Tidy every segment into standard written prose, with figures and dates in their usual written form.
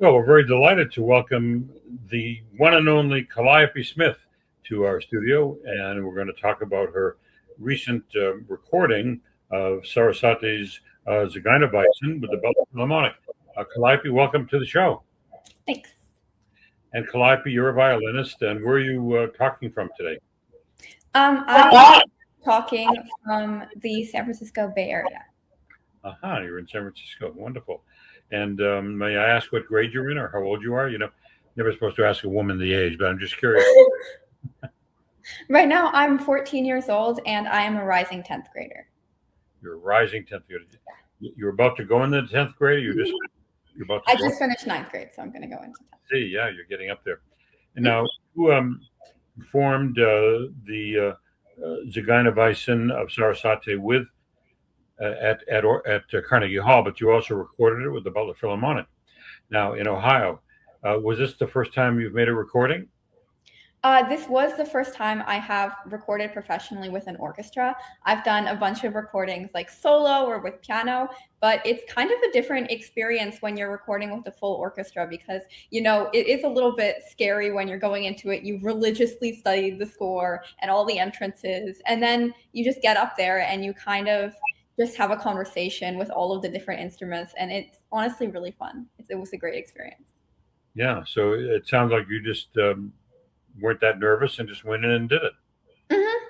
Well, we're very delighted to welcome the one and only Calliope Smith to our studio, and we're going to talk about her recent recording of Sarasate's Zigeunerweisen with the Butler Philharmonic. Calliope, welcome to the show. Thanks. And Calliope, you're a violinist, and where are you talking from today? I'm talking from the San Francisco Bay Area. You're in San Francisco. Wonderful. And may I ask what grade you're in or how old you are? You know, never supposed to ask a woman the age, but I'm just curious. Right now, I'm 14 years old, and I am a rising 10th grader. You're a rising 10th grader. You're about to go into the 10th grade? You're about to I just finished 9th grade, so I'm going to go into 10th. See, yeah, you're getting up there. And now, you performed the Zigeunerweisen of Sarasate with at Carnegie Hall, but you also recorded it with the Butler Philharmonic. Now, in Ohio, was this the first time you've made a recording? This was the first time I have recorded professionally with an orchestra. I've done a bunch of recordings like solo or with piano, but it's kind of a different experience when you're recording with a full orchestra because, you know, it is a little bit scary when you're going into it. You've religiously studied the score and all the entrances, and then you just get up there and you kind of just have a conversation with all of the different instruments, and it's honestly really fun. It was a great experience. Yeah, so it sounds like you just weren't that nervous and just went in and did it. Mm-hmm.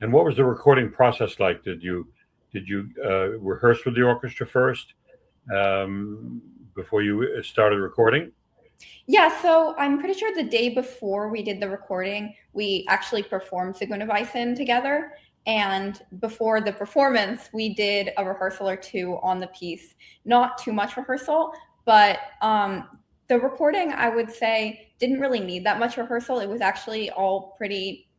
And what was the recording process like? Did you rehearse with the orchestra first before you started recording? Yeah, so I'm pretty sure the day before we did the recording, we actually performed Zigeunerweisen together. And before the performance, we did a rehearsal or two on the piece. Not too much rehearsal, but the recording, I would say, didn't really need that much rehearsal. It was actually all pretty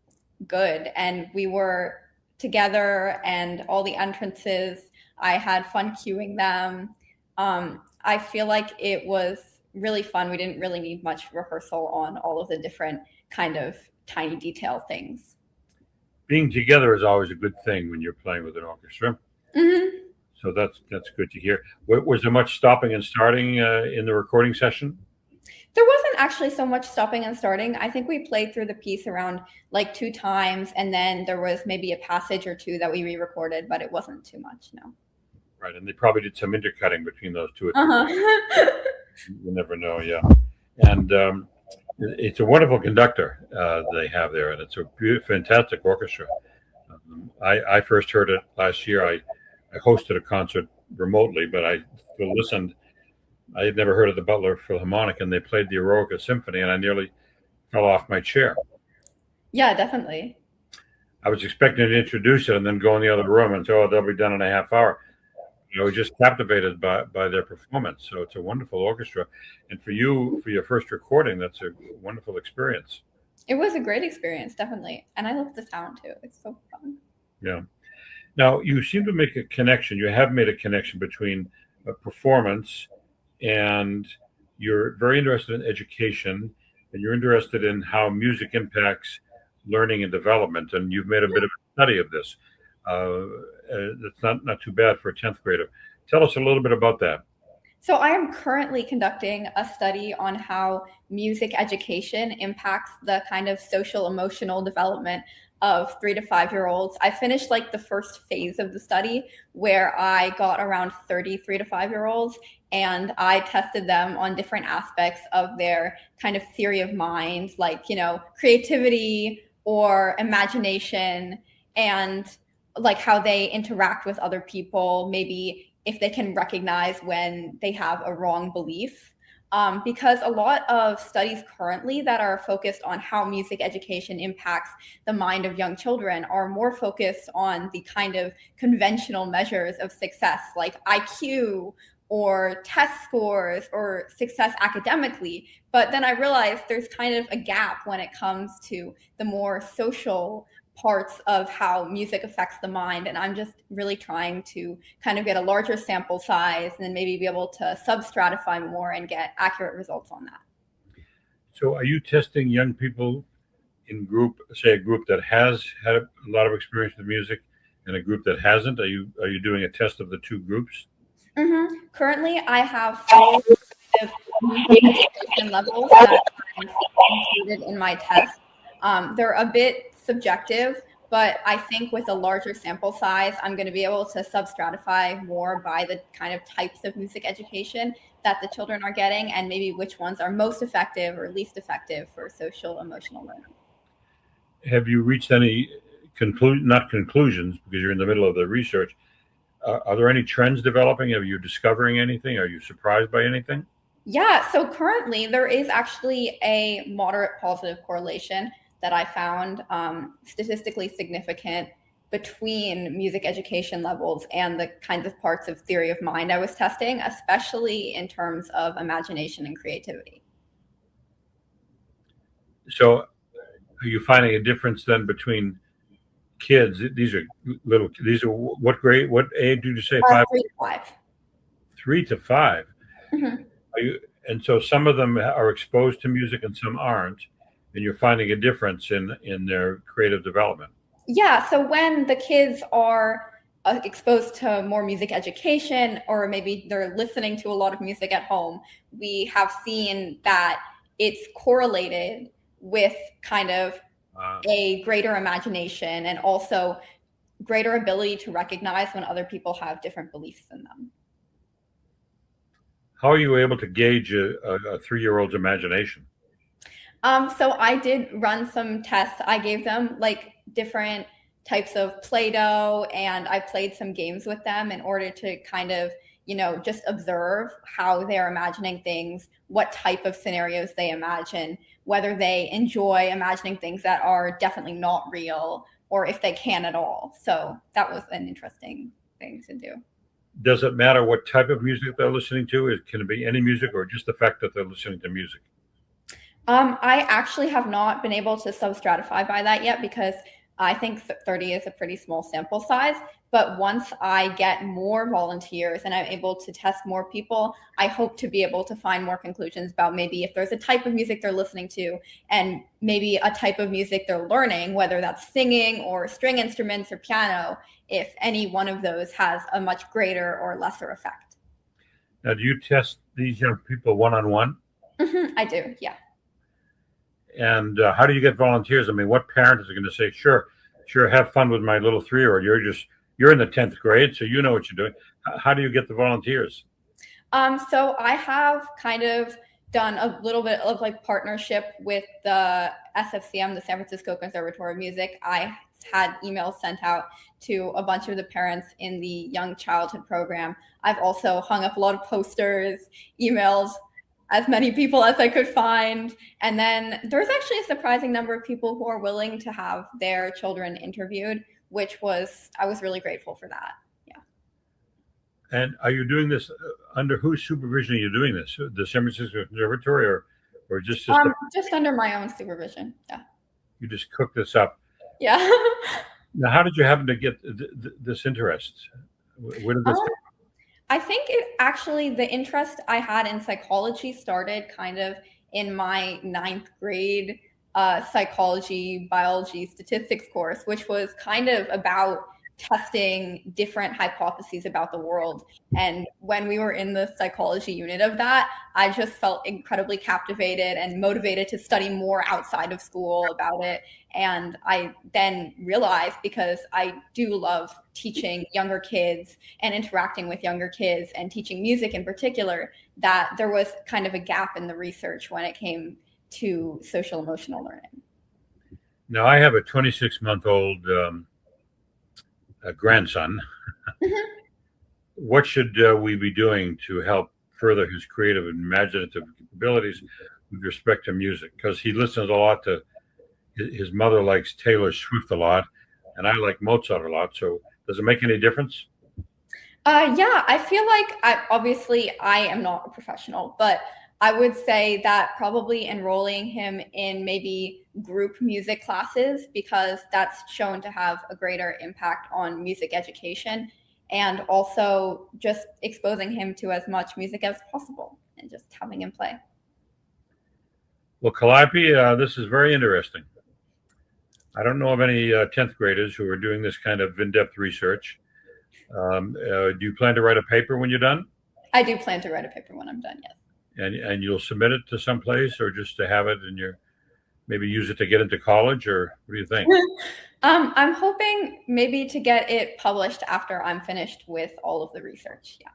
good. And we were together and all the entrances, I had fun cueing them. I feel like it was really fun. We didn't really need much rehearsal on all of the different kind of tiny detail things. Being together is always a good thing when you're playing with an orchestra. Mm-hmm. So that's good to hear. Was there much stopping and starting in the recording session? There wasn't actually so much stopping and starting. I think we played through the piece around like 2 times, and then there was maybe a passage or 2 that we re-recorded, but it wasn't too much, no. Right, and they probably did some intercutting between those two. Uh-huh. You never know, yeah. And it's a wonderful conductor they have there, and it's a fantastic orchestra. I first heard it last year. I hosted a concert remotely, but I still listened. I had never heard of the Butler Philharmonic, and they played the Eroica Symphony, and I nearly fell off my chair. Yeah, definitely. I was expecting to introduce it and then go in the other room and say, oh, they'll be done in a half hour. I was just captivated by their performance. So it's a wonderful orchestra. And for you, for your first recording, that's a wonderful experience. It was a great experience, definitely. And I love the sound, too. It's so fun. Yeah. Now, you seem to make a connection. You have made a connection between a performance and you're very interested in education and you're interested in how music impacts learning and development. And you've made a bit of a study of this. That's not too bad for a 10th grader. Tell us a little bit about that. So I am currently conducting a study on how music education impacts the kind of social emotional development of 3 to 5 year olds. I finished like the first phase of the study where I got around 30 3 to 5 year olds and I tested them on different aspects of their kind of theory of mind, like, you know, creativity or imagination, and like how they interact with other people, maybe if they can recognize when they have a wrong belief. Because a lot of studies currently that are focused on how music education impacts the mind of young children are more focused on the kind of conventional measures of success, like IQ or test scores or success academically. But then I realized there's kind of a gap when it comes to the more social parts of how music affects the mind. And I'm just really trying to kind of get a larger sample size and then maybe be able to sub-stratify more and get accurate results on that. So are you testing young people in group, say a group that has had a lot of experience with music and a group that hasn't? Are you doing a test of the two groups? Mm-hmm. Currently, I have 4 music education levels that I've included in my test. They're a bit subjective, but I think with a larger sample size, I'm going to be able to substratify more by the kind of types of music education that the children are getting, and maybe which ones are most effective or least effective for social emotional learning. Have you reached any not conclusions, because you're in the middle of the research? Are there any trends developing? Are you discovering anything? Are you surprised by anything? Yeah, so currently there is actually a moderate positive correlation that I found statistically significant between music education levels and the kinds of parts of theory of mind I was testing, especially in terms of imagination and creativity. So are you finding a difference then between kids? These are what grade, what age did you say? 5? 3 to 5. 3 to 5. Mm-hmm. And so some of them are exposed to music and some aren't, and you're finding a difference in their creative development. Yeah, so when the kids are exposed to more music education, or maybe they're listening to a lot of music at home, we have seen that it's correlated with kind of a greater imagination and also greater ability to recognize when other people have different beliefs in them. How are you able to gauge a 3-year-old's imagination? So I did run some tests. I gave them like different types of Play-Doh, and I played some games with them in order to kind of, just observe how they're imagining things, what type of scenarios they imagine, whether they enjoy imagining things that are definitely not real, or if they can at all. So that was an interesting thing to do. Does it matter what type of music they're listening to? Can it be any music, or just the fact that they're listening to music? I actually have not been able to substratify by that yet, because I think 30 is a pretty small sample size. But once I get more volunteers and I'm able to test more people, I hope to be able to find more conclusions about maybe if there's a type of music they're listening to, and maybe a type of music they're learning, whether that's singing or string instruments or piano, if any one of those has a much greater or lesser effect. Now, do you test these young people one-on-one? Mm-hmm, I do, yeah. And how do you get volunteers? I mean, what parent is going to say, sure, have fun with my little 3-year-old? You're in the 10th grade, so you know what you're doing. How do you get the volunteers? So I have kind of done a little bit of like partnership with the SFCM, the San Francisco Conservatory of Music. I had emails sent out to a bunch of the parents in the young childhood program. I've also hung up a lot of posters, emails, as many people as I could find. And then there's actually a surprising number of people who are willing to have their children interviewed, I was really grateful for that. Yeah. And are you doing this under whose supervision are you doing this? The San Francisco Conservatory, or just under my own supervision? Yeah. You just cook this up? Yeah. Now, how did you happen to get this interest? Where did this come from? I think the interest I had in psychology started kind of in my 9th grade psychology, biology, statistics course, which was kind of about testing different hypotheses about the world. And when we were in the psychology unit of that, I just felt incredibly captivated and motivated to study more outside of school about it. And I then realized, because I do love teaching younger kids and interacting with younger kids and teaching music in particular, that there was kind of a gap in the research when it came to social emotional learning. Now, I have a 26-month-old grandson. Mm-hmm. What should we be doing to help further his creative and imaginative abilities with respect to music? Because he listens a lot to his mother likes Taylor Swift a lot, and I like Mozart a lot. So does it make any difference? Yeah, I feel like I am not a professional, but I would say that probably enrolling him in maybe group music classes, because that's shown to have a greater impact on music education, and also just exposing him to as much music as possible and just having him play. Well, Calliope, this is very interesting. I don't know of any 10th graders who are doing this kind of in-depth research. Do you plan to write a paper when you're done? I do plan to write a paper when I'm done, yes. and you'll submit it to some place, or just to have it and maybe use it to get into college, or what do you think? I'm hoping maybe to get it published after I'm finished with all of the research. Yeah.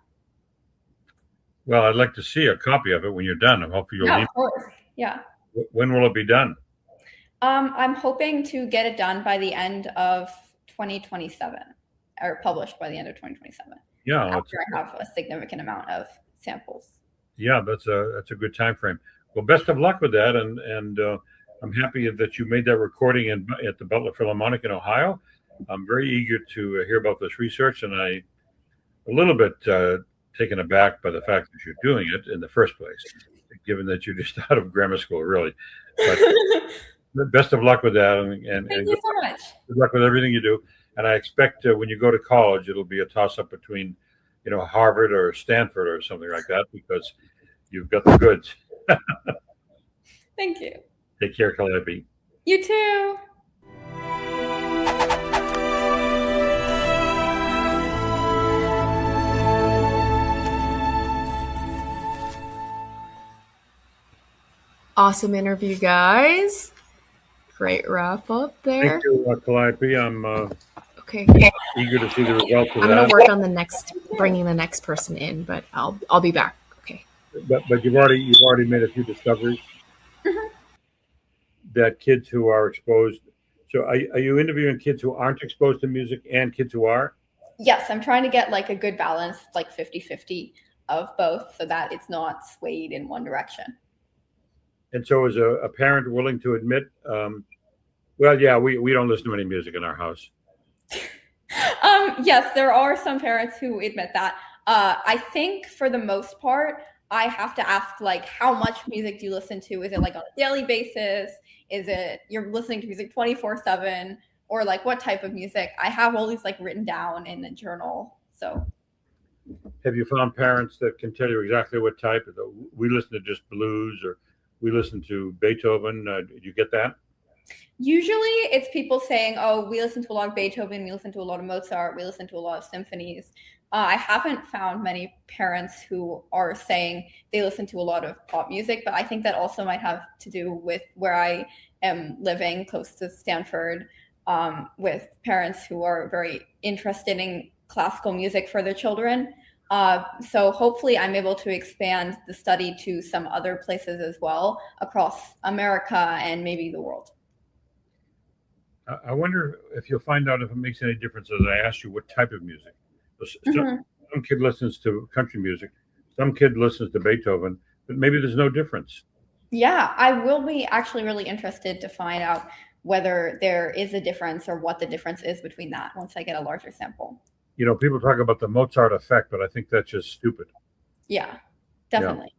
Well, I'd like to see a copy of it when you're done. I'm hoping you'll. Yeah, of course. Yeah. When will it be done? I'm hoping to get it done by the end of 2027, or published by the end of 2027. Yeah, after I have a significant amount of samples. Yeah, that's a good time frame. Well, best of luck with that, and I'm happy that you made that recording at the Butler Philharmonic in Ohio. I'm very eager to hear about this research, and I'm a little bit taken aback by the fact that you're doing it in the first place, given that you're just out of grammar school, really. But best of luck with that, and Thank you so much. Good luck with everything you do. And I expect when you go to college, it'll be a toss-up between, Harvard or Stanford or something like that, because you've got the goods. Thank you. Take care, Calliope. You too. Awesome interview, guys. Great wrap up there. Thank you, Calliope. I'm okay. Eager to see the results of I'm that. gonna work on bringing the next person in, but I'll be back. Okay. But you've already made a few discoveries that kids who are exposed. So are you interviewing kids who aren't exposed to music and kids who are? Yes, I'm trying to get like a good balance, like 50-50 of both, so that it's not swayed in one direction. And so is a parent willing to admit, well, yeah, we don't listen to any music in our house. Yes, there are some parents who admit that. I think for the most part, I have to ask, like, how much music do you listen to? Is it like on a daily basis? Is it you're listening to music 24/7? Or like what type of music? I have all these like written down in a journal. So have you found parents that can tell you exactly what type? We listen to just blues, or we listen to Beethoven. Did you get that? Usually it's people saying, oh, we listen to a lot of Beethoven, we listen to a lot of Mozart, we listen to a lot of symphonies. I haven't found many parents who are saying they listen to a lot of pop music, but I think that also might have to do with where I am living, close to Stanford, with parents who are very interested in classical music for their children. So hopefully I'm able to expand the study to some other places as well across America and maybe the world. I wonder if you'll find out if it makes any difference as I ask you what type of music. Some kid listens to country music, some kid listens to Beethoven, but maybe there's no difference. Yeah, I will be actually really interested to find out whether there is a difference or what the difference is between that once I get a larger sample. People talk about the Mozart effect, but I think that's just stupid. Yeah, definitely.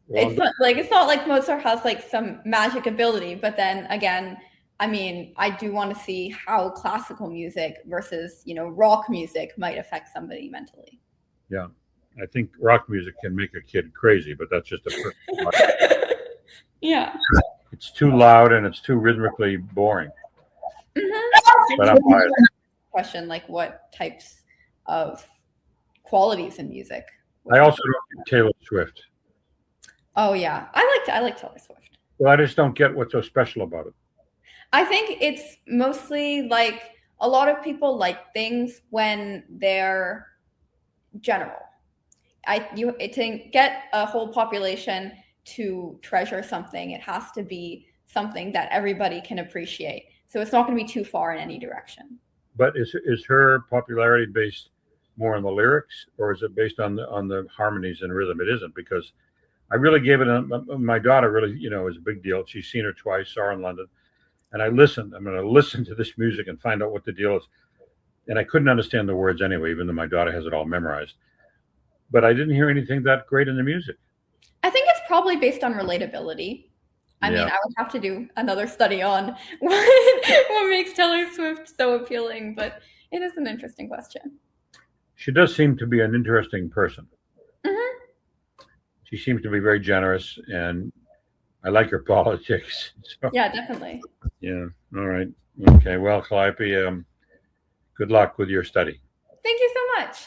Yeah. It's not like Mozart has like some magic ability, but then again, I mean, I do want to see how classical music versus, rock music might affect somebody mentally. Yeah, I think rock music can make a kid crazy, but that's just a personal Yeah. It's too loud and it's too rhythmically boring. Mm-hmm. But I'm biased. Question, like what types of qualities in music? I also don't get Taylor Swift. Oh yeah, I like Taylor Swift. Well, I just don't get what's so special about it. I think it's mostly like a lot of people like things when they're general. To get a whole population to treasure something, it has to be something that everybody can appreciate. So it's not going to be too far in any direction. But is her popularity based more on the lyrics, or is it based on the harmonies and rhythm? It isn't, because I really gave it my daughter really, is a big deal. She's seen her twice, saw her in London. And I'm going to listen to this music and find out what the deal is. And I couldn't understand the words anyway, even though my daughter has it all memorized. But I didn't hear anything that great in the music. I think it's probably based on relatability. I mean, I would have to do another study on what makes Taylor Swift so appealing, but it is an interesting question. She does seem to be an interesting person. Mm-hmm. She seems to be very generous, and I like her politics. So. Yeah, definitely. Yeah. All right. Okay. Well, Calliope, good luck with your study. Thank you so much.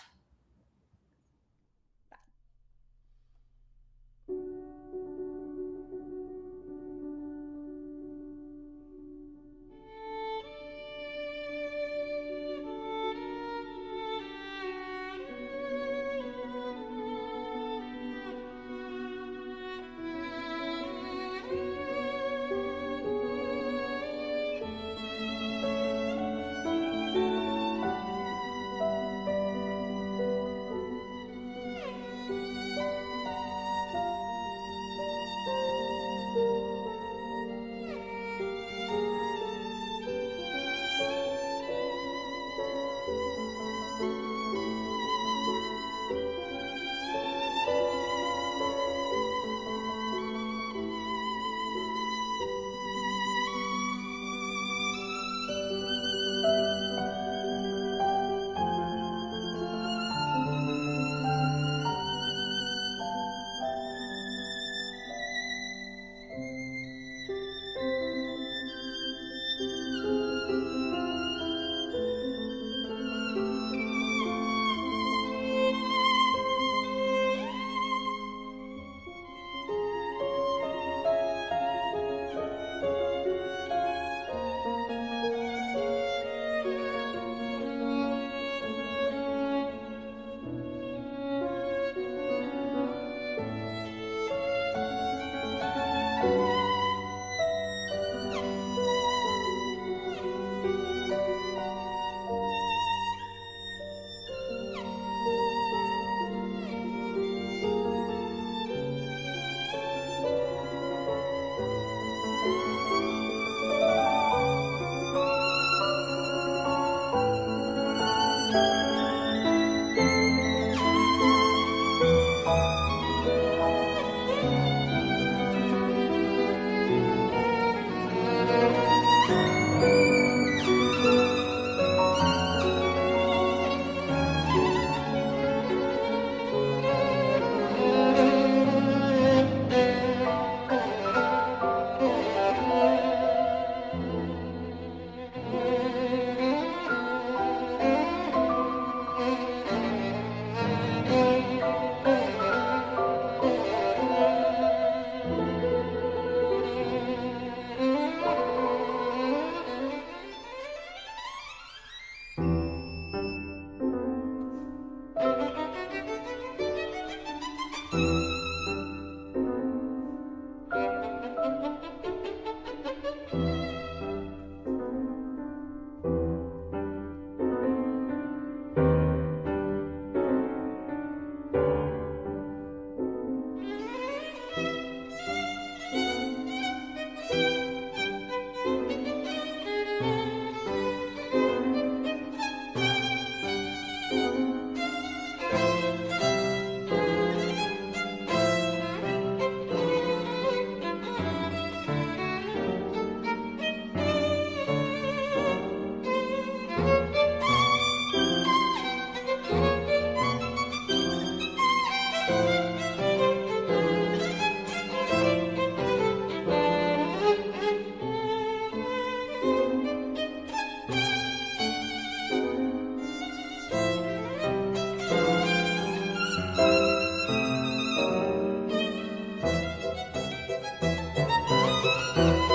you.